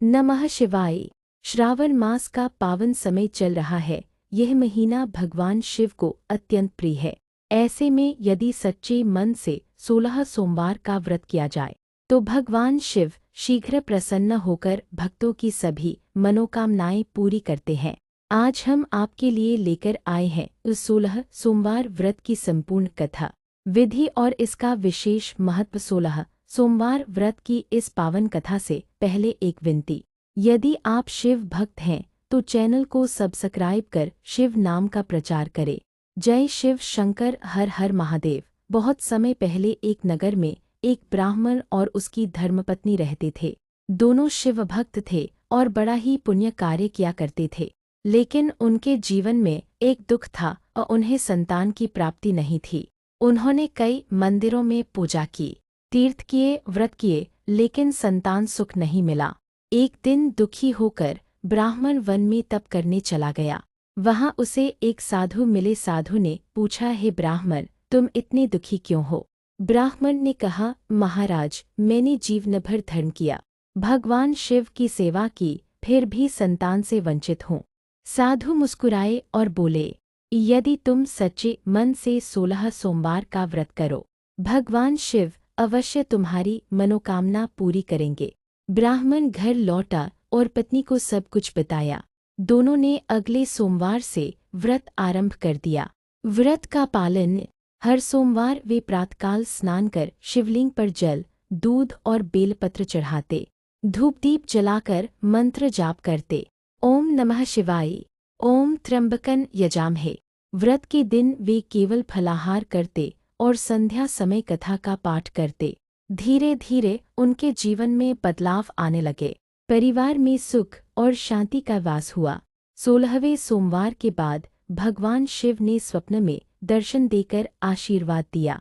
नमः शिवाय। श्रावण मास का पावन समय चल रहा है। यह महीना भगवान शिव को अत्यंत प्रिय है। ऐसे में यदि सच्चे मन से 16 सोमवार का व्रत किया जाए तो भगवान शिव शीघ्र प्रसन्न होकर भक्तों की सभी मनोकामनाएं पूरी करते हैं। आज हम आपके लिए लेकर आए हैं उस 16 सोमवार व्रत की संपूर्ण कथा, विधि और इसका विशेष महत्व। 16 सोमवार व्रत की इस पावन कथा से पहले एक विनती। यदि आप शिव भक्त हैं तो चैनल को सब्सक्राइब कर शिव नाम का प्रचार करें। जय शिव शंकर, हर हर महादेव। बहुत समय पहले एक नगर में एक ब्राह्मण और उसकी धर्मपत्नी रहते थे। दोनों शिव भक्त थे और बड़ा ही पुण्य कार्य किया करते थे, लेकिन उनके जीवन में एक दुख था और उन्हें संतान की प्राप्ति नहीं थी। उन्होंने कई मंदिरों में पूजा की, तीर्थ किए, व्रत किए, लेकिन संतान सुख नहीं मिला। एक दिन दुखी होकर ब्राह्मण वन में तप करने चला गया। वहां उसे एक साधु मिले। साधु ने पूछा, हे ब्राह्मण, तुम इतने दुखी क्यों हो? ब्राह्मण ने कहा, महाराज, मैंने जीवन भर धर्म किया, भगवान शिव की सेवा की, फिर भी संतान से वंचित हूँ। साधु मुस्कुराए और बोले, यदि तुम सच्चे मन से 16 सोमवार का व्रत करो, भगवान शिव अवश्य तुम्हारी मनोकामना पूरी करेंगे। ब्राह्मण घर लौटा और पत्नी को सब कुछ बताया। दोनों ने अगले सोमवार से व्रत आरंभ कर दिया। व्रत का पालन। हर सोमवार वे प्रातःकाल स्नान कर शिवलिंग पर जल, दूध और बेलपत्र चढ़ाते, धूपदीप जलाकर मंत्र जाप करते। ओम नमः शिवाय, ओम त्र्यंबकं यजामहे। व्रत के दिन वे केवल फलाहार करते और संध्या समय कथा का पाठ करते। धीरे धीरे उनके जीवन में बदलाव आने लगे। परिवार में सुख और शांति का वास हुआ। 16वें सोमवार के बाद भगवान शिव ने स्वप्न में दर्शन देकर आशीर्वाद दिया,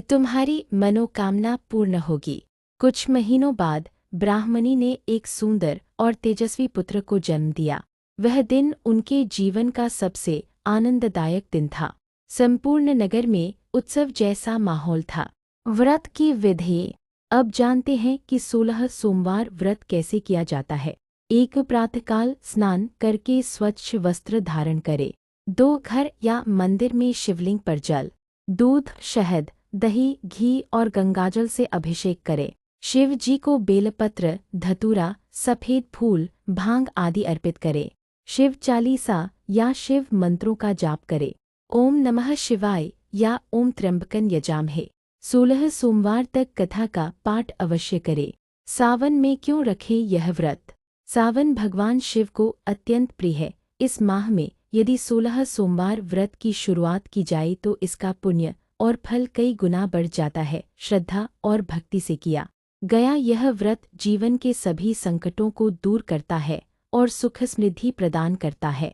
तुम्हारी मनोकामना पूर्ण होगी। कुछ महीनों बाद ब्राह्मणी ने एक सुंदर और तेजस्वी पुत्र को जन्म दिया। वह दिन उनके जीवन का सबसे आनंददायक दिन था। संपूर्ण नगर में उत्सव जैसा माहौल था। व्रत की विधि। अब जानते हैं कि 16 सोमवार व्रत कैसे किया जाता है। एक, प्रातःकाल स्नान करके स्वच्छ वस्त्र धारण करें। 2, घर या मंदिर में शिवलिंग पर जल, दूध, शहद, दही, घी और गंगाजल से अभिषेक करें। शिव जी को बेलपत्र, धतूरा, सफेद फूल, भांग आदि अर्पित करें। शिव चालीसा या शिव मंत्रों का जाप करें। ओम नमः शिवाय या ओम त्र्यंबकं यजामहे। 16 सोमवार तक कथा का पाठ अवश्य करें। सावन में क्यों रखें यह व्रत? सावन भगवान शिव को अत्यंत प्रिय है। इस माह में यदि 16 सोमवार व्रत की शुरुआत की जाए तो इसका पुण्य और फल कई गुना बढ़ जाता है। श्रद्धा और भक्ति से किया गया यह व्रत जीवन के सभी संकटों को दूर करता है और सुख समृद्धि प्रदान करता है।